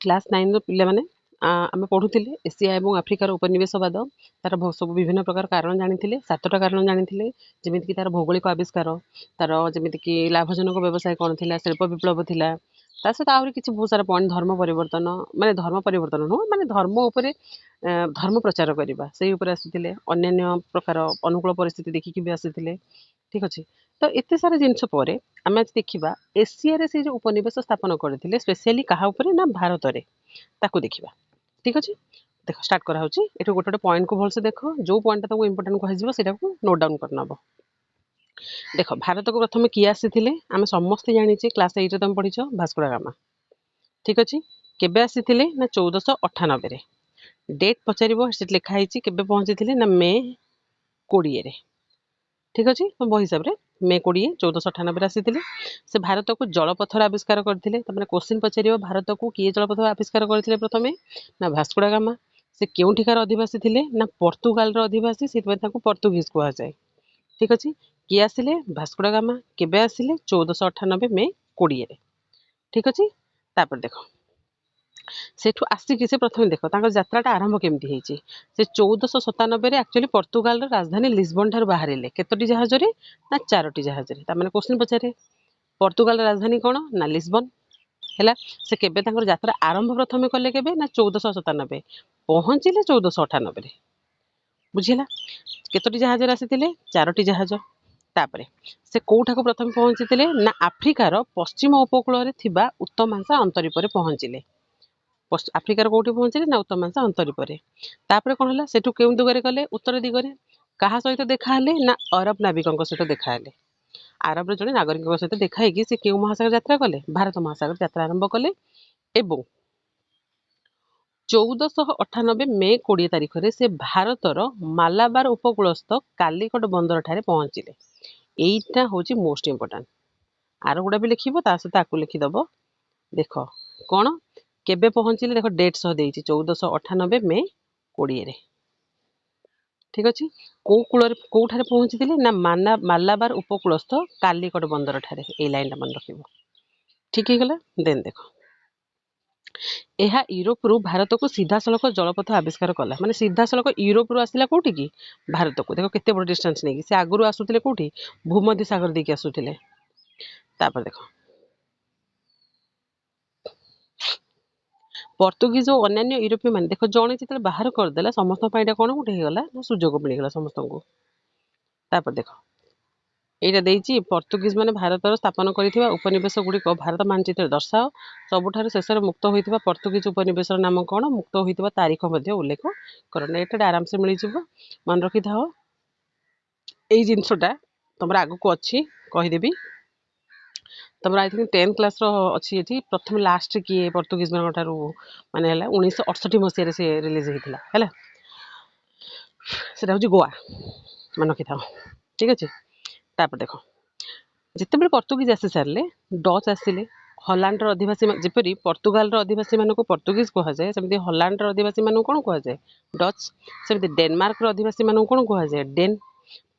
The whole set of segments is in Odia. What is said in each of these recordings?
क्लास 9 पिला माने आमे पढ़ुथिले एशिया एवं आफ्रिकार उपनिवेशवाद तार सब विभिन्न प्रकार कारण जानिथिले 7टा कारण जानिथिले जेमिति कि तार भौगोलिक आविष्कार तार जेमिति कि लाभजनक व्यवसाय कोन थिला शिल्प विप्लव थिला ता सहित आहुरी किछि बहुत सारा पॉइंट धर्म परिवर्तन माने धर्म परिवर्तन नो माने धर्म उपरे धर्म प्रचार करिबा सेही उपरे आसिथिले अन्य प्रकार अनुकूल परिस्थिति देखि कि भी आसिथिले ठीक अछि तो एते सारा जिंस परे आमे आज देखिबा एशिया रे से जो उपनिवेश स्थापन करथिले स्पेशली कहा उपरे ना भारत रे ताकू देखिबा ठीक अछि देखो स्टार्ट करा होची एठो गोटे गोटे पॉइंट को भलसे देखो जो पॉइंट ताको इंपोर्टेंट कहि जिवो सेटा को नोट डाउन करनबो देखो भारत को प्रथम किए आसीथिले आमे समस्त जानि छि क्लास 8 रे तुम पढिछो भास्को दा गामा ठीक अछि केबे आसीथिले ना 1498 रे डेट पचारिबो सेट लिखा हिची केबे पहुंचीथिले ना मे 20 रे ठीक अछि तो बही हिसाब रे मे 20 1498 रे आसीथिले से भारत को जलपथर आविष्कार करथिले तमने क्वेश्चन पचारिबो भारत को किए जलपथर आविष्कार करथिले प्रथमे ना भास्को दा गामा से केउठिकार अधिवासी थिले ना पोर्तुगाल रो अधिवासी सेतबे ताको पोर्तुगीज को जाय ठीक अछि किए आसिले भास्को दा गामा केबे आसिले 1498 मे 20 रे ठीक अछि तापर देखो सेठु आसिकी से प्रथम देखो तांकर यात्राटा आरंभ केमती हेची से 1497 रे एक्चुअली पोर्तुगाल रो राजधानी लिस्बन ठार बाहरिले केतोटी जहाज रे ना चारोटी जहाज रे ता माने क्वेश्चन पचारे पोर्तुगाल राजधानी कोन ना लिस्बन हैला से केबे तांकर यात्रा आरंभ प्रथमे कले केबे ना 1497 पहुंचिले 1498 रे बुझिला केतोटी जहाज रे आसीथिले चारोटी जहाज तापरे से कोठाको प्रथम पहुंचितिले ना अफ्रिकार पश्चिम उपकूल रे थिबा उत्तमांशा अंतरीपरे पहुंचिले आफ्रिकार कोठी पहुंचिले ना उत्तमांशा अंतरीपरे तापरे कोन हला सेठु केउ दिगरे गले उत्तर दिगरे कहा सहित देखा हले ना अरब नाविकଙ୍କ सहित देखा हले अरब रे जने नागरिकଙ୍କ सहित देखा हेकी से केउ महासागर यात्रा कले भारत महासागर यात्रा आरंभ कले एवं 1498 मे 20 तारिख रे से भारतर मालाबार उपकूलस्थ कालीकट बंदर ठारे पहुंचिले एइटा होची मोस्ट इंपोर्टेंट आरो गुडा भी लिखिबो ता सहित आकु लिखि दबो देखो कोन केबे पहुंचिले देखो डेट सह देइची 1498 मे 20 रे ठीक अछि को कूल रे को ठारे पहुंचितिले ना मालाबार उपकूलस्थ कालीकट बंदर ठारे ए लाइन टा मन रखिबो ठीक हे गेला देन देखो एहा यूरोप रु भारत को सीधा सड़क जलपथ आविष्कार कला माने सीधा सड़क यूरोप रु आसिला कोठी की भारत को देखो केते बड़ डिस्टेंस नै से आगुरु आसुतिले कोठी भूमध्य सागर देकी आसुतिले तापर देखो पोर्तुगीज और अन्य यूरोपीय मान देखो जणे जिते बाहर कर देला समस्त पाइडा कोन गुटे हे गला ना सुजोग मिल गला समस्त को तापर देखो एटा देइची पोर्तुगीज माने भारतर स्थापन करिथिबा उपनिवेश गुडी को भारत मानचित्र दर्शाओ सबुठार शेषर मुक्त होइथिबा पोर्तुगीज उपनिवेशर नाम कोन मुक्त होइथिबा तारीख मध्ये उल्लेख करन एटा आराम से मिलि जिवो मन रखि थाओ एई जिंसटा तमरा आगु को अछि कहि देबी तमरा आई थिंक 10 क्लास रो अछि एठी प्रथम लास्ट की पोर्तुगीज मन ठारू माने हला 1968 मसिया रे से रिलीज हेतिला हला सेटा होची गोवा मन रखि थाओ ठीक अछि तापर देखो जिते बेले पोर्तुगीज आसी सारले डच आसिले हॉलैंड रो अधिवासी जेपरी पोर्तुगाल रो अधिवासी मानको पोर्तुगीज कहा जाय सेमति हॉलैंड रो अधिवासी मानको कोन कहा जाय डच सेमति डेनमार्क रो अधिवासी मानको कोन कहा जाय डेन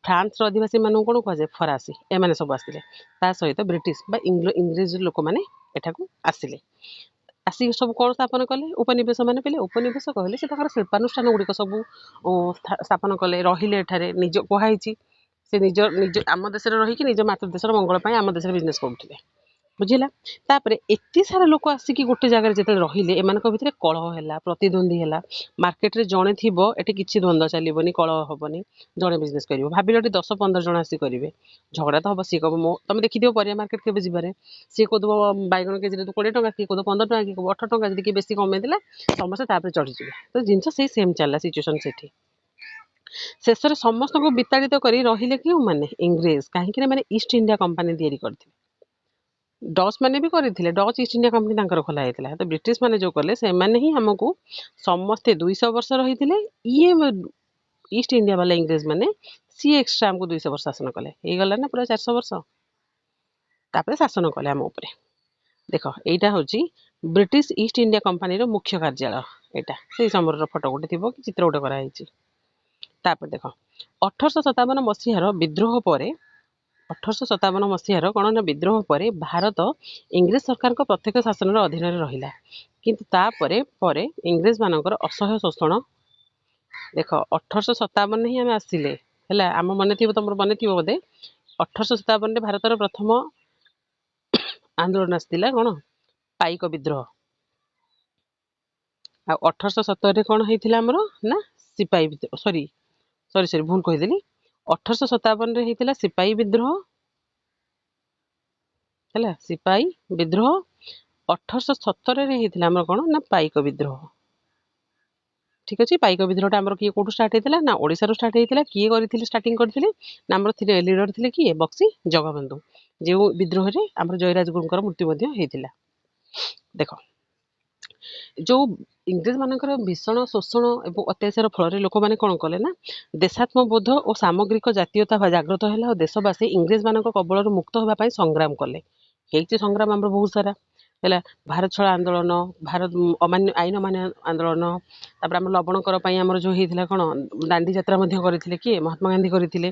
फ्रांस रो अधिवासी मानको कोन कहा जाय फरासी ए माने सब आसिले ता सहित ब्रिटिश बा इंग्लिश लोक माने एठाकू आसिले आसी सब कोन स्थापन कले उपनिवेश माने पले उपनिवेश कहले से तकर शिल्पानुष्ठान गुडी को सब स्थापन कले रहिले एठारे निज कोहाइची से निज निज आम देश रे रही कि निज मातृ देश रो मंगल पय आम देश रे बिजनेस करथले बुझिला तापरे एत्ती सारा लोक आसी कि गोटे जगह जेते रहिले एमानक भितरे कलह हैला प्रतिद्वंदी हैला मार्केट रे जणे थिबो एठी किछि द्वंद्व चलीबोनी कलह होबोनी जणे बिजनेस करिवो भाबिलोटी 10 15 जण आसी करिवे झगड़ा तो हबो सी कहबो मो तमे देखि दियो परिया मार्केट केबे जिबारे सी कोदबो बाइगण केजी रे 20 टका की कोदो 15 टका की कोदो 18 टका जदी कि बेसी कमे देला समस्त तापरे चढ़ी जिवे तो जिंस से सेम चलला सिचुएशन सेठी शेषर समस्त को विताड़ित करी रहिले कि माने इंग्रेज काहे कि माने ईस्ट इंडिया कंपनी तयारी करथिले डच माने भी करथिले डच ईस्ट इंडिया कंपनी तांकर खोला हेतिला तो ब्रिटिश माने जो करले से माने ही हमकु समस्त 200 वर्ष रहिथिले ये ईस्ट इंडिया वाला इंग्रेज माने सी एक्स्ट्रा हमकु 200 वर्ष शासन कले हे गला ना पूरा 400 वर्ष तापरे शासन कले हम ऊपर देखो एटा होची ब्रिटिश ईस्ट इंडिया कंपनी रो मुख्य कार्यालय एटा से समर रो फोटो गोटे थिबो कि चित्र गोटे करा हिची तापर देखो 1857 मसीहार विद्रोह परे 1857 ମସିହାର କ'ଣ ନା ବିଦ୍ରୋହ ପରେ ଭାରତ ଇଂରେଜ ସରକାରଙ୍କ ପ୍ରତ୍ୟକ୍ଷ ଶାସନର ଅଧୀନରେ ରହିଲା। କିନ୍ତୁ ତାପରେ ପରେ ଇଂରେଜମାନଙ୍କର ଅସହ୍ୟ ଶୋଷଣ ଦେଖ 1857 ହିଁ ଆମେ ଆସିଲେ ହେଲା। ଆମ ମନେ ଥିବ, ତମର ମନେ ଥିବ ବୋଧେ 1857ରେ ଭାରତର ପ୍ରଥମ ଆନ୍ଦୋଳନ ଆସିଥିଲା କ'ଣ ପାଇକ ବିଦ୍ରୋହ। ଆଉ 1870ରେ କ'ଣ ହେଇଥିଲା ଆମର ନା ସିପାହୀ ବିଦ୍ରୋହ। ସରି ଭୁଲ କହିଦେଲି। 1857ରେ ହେଇଥିଲା ସିପାହୀ ବିଦ୍ରୋହ ହେଲା, ସିପାହୀ ବିଦ୍ରୋହ। 1870ରେ ହେଇଥିଲା ଆମର କ'ଣ ନା ପାଇକ ବିଦ୍ରୋହ। ଠିକ ଅଛି, ପାଇକ ବିଦ୍ରୋହଟା ଆମର କିଏ କୋଉଠୁ ଷ୍ଟାର୍ଟ ହେଇଥିଲା ନା ଓଡ଼ିଶାରୁ ଷ୍ଟାର୍ଟ ହେଇଥିଲା। କିଏ କରିଥିଲେ, ଷ୍ଟାର୍ଟିଂ କରିଥିଲେ ନା ଆମର ଲିଡର ଥିଲେ କିଏ ବକ୍ସି ଜଗବନ୍ଧୁ, ଯେଉଁ ବିଦ୍ରୋହରେ ଆମର ଜୟରାଜଗୁରୁଙ୍କର ମୃତ୍ୟୁ ମଧ୍ୟ ହେଇଥିଲା। ଦେଖ ଯୋଉ ଇଂରେଜ ମାନଙ୍କର ଭୀଷଣ ଶୋଷଣ ଏବଂ ଅତ୍ୟାଚାର ଫଳରେ ଲୋକମାନେ କ'ଣ କଲେ ନା ଦେଶାତ୍ମବୋଧ ଓ ସାମଗ୍ରିକ ଜାତୀୟତା ଜାଗ୍ରତ ହେଲା ଓ ଦେଶବାସୀ ଇଂରେଜ ମାନଙ୍କ କବଳରୁ ମୁକ୍ତ ହେବା ପାଇଁ ସଂଗ୍ରାମ କଲେ। ହେଇଛି ସଂଗ୍ରାମ ଆମର ବହୁତ ସାରା ହେଲା। ଭାରତ ଛାଡ଼ ଆନ୍ଦୋଳନ, ଭାରତ ଅମାନ୍ୟ ଆଇନ ଅମାନ୍ୟ ଆନ୍ଦୋଳନ, ତାପରେ ଆମର ଲବଣକର ପାଇଁ ଆମର ଯେଉଁ ହେଇଥିଲା କ'ଣ ଦାଣ୍ଡି ଯାତ୍ରା ମଧ୍ୟ କରିଥିଲେ କିଏ ମହାତ୍ମା ଗାନ୍ଧୀ କରିଥିଲେ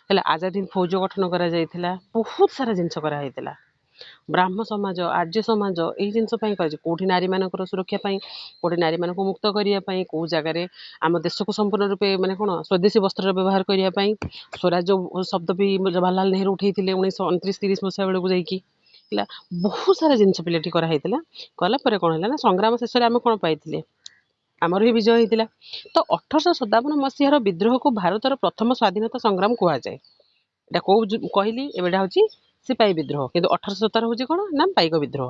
ହେଲା। ଆଜାଦ ହିନ୍ଦ ଫୌଜ ଗଠନ କରାଯାଇଥିଲା। ବହୁତ ସାରା ଜିନିଷ କରାଯାଇଥିଲା। ବ୍ରାହ୍ମ ସମାଜ, ଆର୍ଯ୍ୟ ସମାଜ ଏଇ ଜିନିଷ ପାଇଁ କରାଯାଏ। କୋଉଠି ନାରୀମାନଙ୍କର ସୁରକ୍ଷା ପାଇଁ, କୋଉଠି ନାରୀମାନଙ୍କୁ ମୁକ୍ତ କରିବା ପାଇଁ, କୋଉ ଜାଗାରେ ଆମ ଦେଶକୁ ସମ୍ପୂର୍ଣ୍ଣ ରୂପେ ମାନେ କ'ଣ ସ୍ୱଦେଶୀ ବସ୍ତ୍ରର ବ୍ୟବହାର କରିବା ପାଇଁ ସ୍ୱରାଜ୍ୟ ଶବ୍ଦ ବି ଜବାହରଲାଲ ନେହେରୁ ଉଠେଇଥିଲେ 1929-30 ମସିହା ବେଳକୁ ଯାଇକି ହେଲା। ବହୁତ ସାରା ଜିନିଷ ପିଲାଟି କରାହେଇଥିଲା। କଲା ପରେ କ'ଣ ହେଲା ନା ସଂଗ୍ରାମ ଶେଷରେ ଆମେ କ'ଣ ପାଇଥିଲେ, ଆମର ହିଁ ବିଜୟ ହେଇଥିଲା। ତ 1857 ମସିହାର ବିଦ୍ରୋହକୁ ଭାରତର ପ୍ରଥମ ସ୍ୱାଧୀନତା ସଂଗ୍ରାମ କୁହାଯାଏ। ଏଇଟା କୋଉ କହିଲି, ଏବେଟା ହେଉଛି ସିପାହୀ ବିଦ୍ରୋହ, କିନ୍ତୁ 1870 ହେଉଛି କ'ଣ ନା ପାଇକ ବିଦ୍ରୋହ।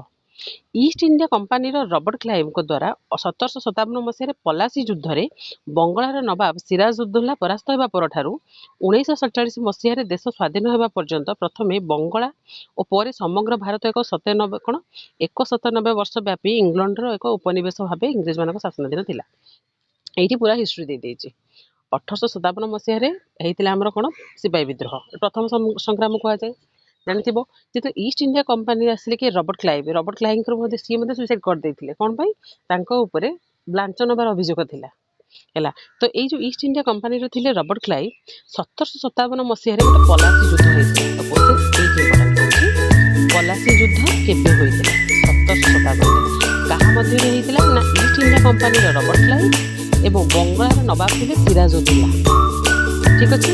ଇଷ୍ଟ ଇଣ୍ଡିଆ କମ୍ପାନୀର ରବର୍ଟ କ୍ଲାଇଭଙ୍କ ଦ୍ୱାରା 1757 ମସିହାରେ ପଲାସି ଯୁଦ୍ଧରେ ବଙ୍ଗଳାର ନବାବ ସିରାଜଉଦ୍ଦୌଲା ପରାସ୍ତ ହେବା ପରଠାରୁ 1947 ମସିହାରେ ଦେଶ ସ୍ୱାଧୀନ ହେବା ପର୍ଯ୍ୟନ୍ତ ପ୍ରଥମେ ବଙ୍ଗଳା ଓ ପରେ ସମଗ୍ର ଭାରତ ଏକ 197 ବର୍ଷ ବ୍ୟାପୀ ଇଂଲଣ୍ଡର ଏକ ଉପନିବେଶ ଭାବେ ଇଂରେଜମାନଙ୍କ ଶାସନାଧୀନ ଥିଲା। ଏଇଠି ପୁରା ହିଷ୍ଟ୍ରି ଦେଇଦେଇଛି। 1857 ମସିହାରେ ହେଇଥିଲା ଆମର କ'ଣ ସିପାହୀ ବିଦ୍ରୋହ, ପ୍ରଥମ ସଂଗ୍ରାମ କୁହାଯାଏ। ଜାଣିଥିବ ଯେହେତୁ ଇଷ୍ଟ ଇଣ୍ଡିଆ କମ୍ପାନୀରେ ଆସିଲେ କି ରବର୍ଟ କ୍ଲାଇଭଙ୍କର ମଧ୍ୟ ସିଏ ମଧ୍ୟ ସୁଇସାଇଡ୍ କରିଦେଇଥିଲେ। କ'ଣ ପାଇଁ? ତାଙ୍କ ଉପରେ ଲାଞ୍ଚ ନେବାର ଅଭିଯୋଗ ଥିଲା ହେଲା। ତ ଏଇ ଯେଉଁ ଇଷ୍ଟ ଇଣ୍ଡିଆ କମ୍ପାନୀର ଥିଲେ ରବର୍ଟ କ୍ଲାଇଭ୍, 1757 ମସିହାରେ ଗୋଟେ ପଲାସି ଯୁଦ୍ଧ ହେଇଥିଲା। ତ ପଲାସି ଯୁଦ୍ଧ କେବେ ହୋଇଥିଲା? 1757ରେ। କାହା ମଧ୍ୟରେ ହେଇଥିଲା ନା ଇଷ୍ଟ ଇଣ୍ଡିଆ କମ୍ପାନୀର ରବର୍ଟ କ୍ଲାଇଭ୍ ଏବଂ ବଙ୍ଗଳାର ନବାବ ଥିଲେ ସିରାଜଉଦ୍ଦୌଲା। ଠିକ ଅଛି,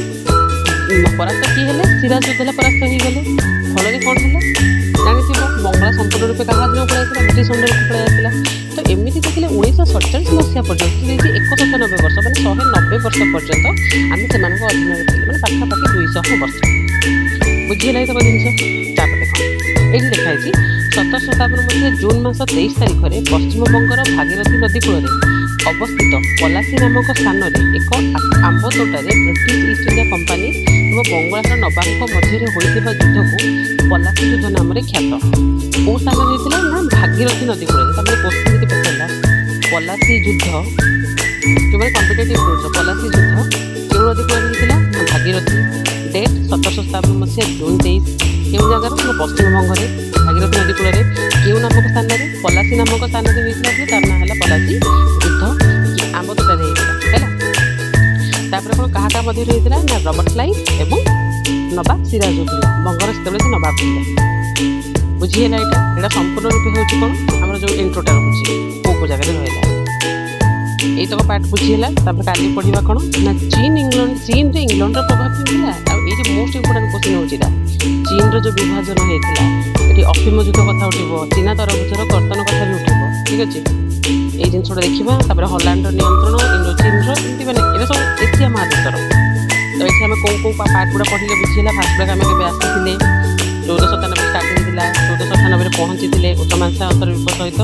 ପରାସ୍ତ କିଏ ହେଲେ? ସିରାଜଉଦ୍ଦୌଲା ପରାସ୍ତ ହେଇଗଲେ। ଫଳରେ କ'ଣ ହେଲା ଜାଣିଥିବ, ବଙ୍ଗଳା ସମ୍ପୂର୍ଣ୍ଣ ରୂପେ କାହା ଅଧୀନକୁ ପଳାଇଥିଲା? ବ୍ରିଟିଶ ଅଣ୍ଡରକୁ ପଳାଇଥିଲା। ତ ଏମିତି ଦେଖିଲେ 1947 ମସିହା ପର୍ଯ୍ୟନ୍ତ 197 ବର୍ଷ ମାନେ 190 ବର୍ଷ ପର୍ଯ୍ୟନ୍ତ ଆମେ ସେମାନଙ୍କ ଅଧୀନରେ ଥିଲେ, ମାନେ ପାଖାପାଖି 200 ବର୍ଷ। ବୁଝିହେଲା ଏତକ ଜିନିଷ? ତାପରେ ଦେଖ ଏଇଠି ଲେଖା ହେଇଛି 1757 ମସିହା ଜୁନ୍ ମାସ 23 ତାରିଖରେ ପଶ୍ଚିମବଙ୍ଗର ଭାଗୀରଥୀ ନଦୀ କୂଳରେ ଅବସ୍ଥିତ ପଲାସି ନାମକ ସ୍ଥାନରେ ଏକ ଆମ୍ବ ତୋଟାରେ ବ୍ରିଟିଶ ଇଷ୍ଟ ଇଣ୍ଡିଆ କମ୍ପାନୀ ଏବଂ ବଙ୍ଗଳାର ନବାବଙ୍କ ମଧ୍ୟରେ ହୋଇଥିବା ଯୁଦ୍ଧକୁ ପଲାସି ଯୁଦ୍ଧ ନାମରେ ଖ୍ୟାତ। କେଉଁ ସ୍ଥାନରେ ହେଇଥିଲା ନା ଭାଗୀରଥୀ ନଦୀ କୂଳରେ। ତାପରେ କୋଶ୍ଚିନ୍ ଯଦି ପଚାରିଲା ପଲାସି ଯୁଦ୍ଧ, ଯେଉଁମାନେ କମ୍ପିଟେଟିଭ୍ କରୁଛ, ପଲାସି ଯୁଦ୍ଧ କେଉଁ ନଦୀ କୂଳରେ ହେଇଥିଲା ନା ଭାଗୀରଥୀ। ଡେଟ୍ 1757 ମସିହା ଜୁନ୍ 23। କେଉଁ ଜାଗାର ନା ପଶ୍ଚିମବଙ୍ଗରେ ଭାଗୀରଥୀ ନଦୀ କୂଳରେ। କେଉଁ ନାମକ ସ୍ଥାନରେ? ପଲାସି ନାମକ ସ୍ଥାନରେ ହେଇଥିଲା ବୋଲି ତାର ନାଁ ହେଲା ପଲାସି ଯୁଦ୍ଧ। ଆମ୍ବ ତୋଟାରେ ହେଇଥିଲା ହେଲା। ତାପରେ କ'ଣ କାହା କାହା ମଧ୍ୟରେ ହେଇଥିଲା ନା ରବର୍ଟ କ୍ଲାଇଭ୍ ଏବଂ ନବାବ ସିରାଜଉଦ୍ଦୌଲା, ବଙ୍ଗର ସେତେବେଳେ ସେ ନବାବ ଥିଲେ। ବୁଝିହେଲା? ଏଇଟା ସମ୍ପୂର୍ଣ୍ଣ ରୂପେ ହେଉଛି କ'ଣ ଆମର ଯେଉଁ ଇଣ୍ଟ୍ରୋଟା ରହୁଛି କେଉଁ କେଉଁ ଜାଗାରେ ରହିଲା। এইতক পার্ট বুঝিলা। তারপরে কালি পড়া কোণ না চীনরে ইংল্যান্ডর প্রভাব ଥିଲା। ଆଉ ଏଇଠି ମୋଷ୍ଟ ଇମ୍ପୋର୍ଟାଣ୍ଟ କ୍ୱେଶ୍ଚିନ୍ ହେଉଛି ଏଇଟା, ଚୀନର ଯେଉଁ ବିଭାଜନ ହେଇଥିଲା ଏଠି ଅଫିମ ଯୁଦ୍ଧ କଥା ଉଠିବ, ଚୀନା ତରଭୁଜର କର୍ତ୍ତନ କଥା ବି ଉଠିବ। ଠିକ୍ ଅଛି, ଏଇ ଜିନିଷଟା ଦେଖିବା। ତାପରେ ହଲାଣ୍ଡର ନିୟନ୍ତ୍ରଣ, ଇଣ୍ଡୋ ଚୀନର, ଏମିତି ମାନେ ଏଇଟା ସବୁ ଏସିଆ ମହାଦେଶର। ତ ଏଠି ଆମେ କେଉଁ କେଉଁ ପାର୍ଟ ଗୁଡ଼ା ପଢ଼ିଲେ ବୁଝିହେଲା। ଫାଷ୍ଟ ଗୁଡ଼ାକ ଆମେ କେବେ ଆସିଥିଲେ 1497 ଷ୍ଟାର୍ଟ ହେଇଥିଲା, 1498ରେ ପହଞ୍ଚିଥିଲେ ଉତ୍ତମାଂଶା ଅନ୍ତର୍ବିପ ସହିତ।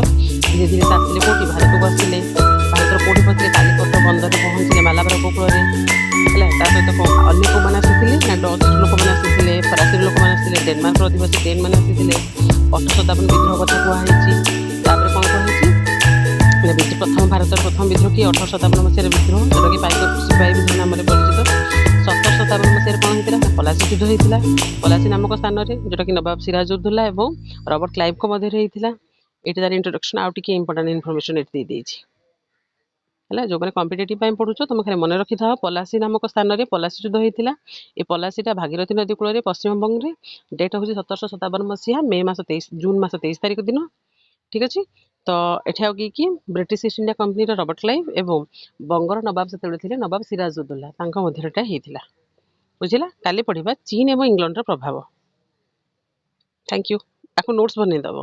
ଧୀରେ ଧୀରେ ସେ ଆସିଲେ କେଉଁଠି ଭାରତକୁ ଆସିଲେ। ଭାରତର କେଉଁଠି ପହଞ୍ଚିଲେ? କାଲିକଟ ବନ୍ଦରରେ ପହଞ୍ଚିଲେ ମାଲାବାର ଉପକୂଳରେ ହେଲା। ତା ସହିତ ଅନ୍ୟ କେଉଁମାନେ ଆସିଥିଲେ ନା ଡଚ୍ ଲୋକମାନେ ଆସିଥିଲେ, ଫରାସୀ ଲୋକମାନେ ଆସିଥିଲେ, ଡେନମାର୍କର ଅଧିବାସୀ ଡେନ୍ମାନେ ଆସିଥିଲେ। 1857 ବିଦ୍ରୋହ କଥା କୁହାହେଇଛି। ତାପରେ କ'ଣ କୁହାହେଇଛି ନା ପ୍ରଥମ ଭାରତର ପ୍ରଥମ ବିଦ୍ରୋହ କି 1857 ମସିହାରେ ବିଦ୍ରୋହ, ଯେଉଁଟାକି ପାଇକ ସିପାହୀ ବିଦ୍ରୋହ ନାମରେ ପରିଚିତ। 1757 ମସିହାରେ କ'ଣ ହେଇଥିଲା ନା ପଲାସି ଯୁଦ୍ଧ ହେଇଥିଲା, ପଲାସି ନାମକ ସ୍ଥାନରେ, ଯେଉଁଟାକି ନବାବ ସିରାଜଉଦ୍ଦୌଲା ଏବଂ ରବର୍ଟ କ୍ଲାଇଭଙ୍କ ମଧ୍ୟରେ ହେଇଥିଲା। ଏଇଠି ତାର ଇଣ୍ଟ୍ରୋଡକ୍ସନ୍ ଆଉ ଟିକେ ଇମ୍ପୋର୍ଟାଣ୍ଟ ଇନଫର୍ମେସନ୍ ଏଠି ଦେଇଦେଇଛି ହେଲା। ଯେଉଁମାନେ କମ୍ପିଟେଟିଭ୍ ପାଇଁ ପଢ଼ୁଛ ତୁମେ ଖାଲି ମନେ ରଖିଥାଅ, ପଲାସି ନାମକ ସ୍ଥାନରେ ପଲାସି ଯୁଦ୍ଧ ହେଇଥିଲା। ଏ ପଲାସିଟା ଭାଗୀରଥୀ ନଦୀ କୂଳରେ ପଶ୍ଚିମବଙ୍ଗରେ। ଡେଟ୍ ହେଉଛି 1757 ମସିହା ଜୁନ୍ ମାସ 23 ତାରିଖ ଦିନ। ଠିକ୍ ଅଛି। ତ ଏଠି ଆଉ କିଏ ବ୍ରିଟିଶ ଇଷ୍ଟ ଇଣ୍ଡିଆ କମ୍ପାନୀର ରବର୍ଟ କ୍ଲାଇଭ୍ ଏବଂ ବଙ୍ଗର ନବାବ ସେତେବେଳେ ଥିଲେ ନବାବ ସିରାଜଉଦ୍ଦୌଲା, ତାଙ୍କ ମଧ୍ୟରେ ଏଟା ହେଇଥିଲା। ବୁଝିଲା। କାଲି ପଢ଼ିବା ଚୀନ ଏବଂ ଇଂଲଣ୍ଡର ପ୍ରଭାବ। Thank you. ଆକୁ ନୋଟ୍ସ ବନେଇଦେବ।